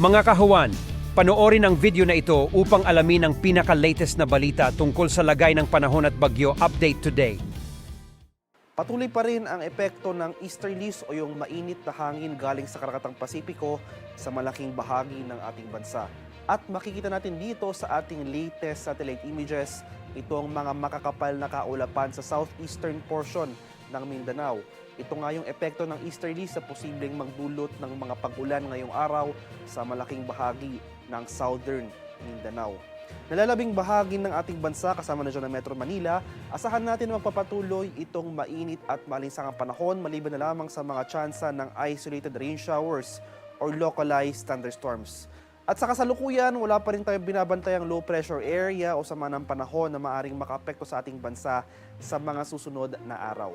Mga kahuwan, panoorin ang video na ito upang alamin ang pinaka-latest na balita tungkol sa lagay ng panahon at bagyo update today. Patuloy pa rin ang epekto ng easterlies o yung mainit na hangin galing sa Karakatang Pasipiko sa malaking bahagi ng ating bansa. At makikita natin dito sa ating latest satellite images itong mga makakapal na kaulapan sa southeastern portion ng Mindanao. Ito nga yung epekto ng easterlies sa posibleng magdulot ng mga pag-ulan ngayong araw sa malaking bahagi ng southern Mindanao. Nalalabing bahagi ng ating bansa kasama na dyan ng Metro Manila, asahan natin na magpapatuloy itong mainit at malinsangang panahon maliban na lamang sa mga tsansa ng isolated rain showers or localized thunderstorms. At sa kasalukuyan, wala pa rin tayong binabantayang low pressure area o sama ng panahon na maaring makaapekto sa ating bansa sa mga susunod na araw.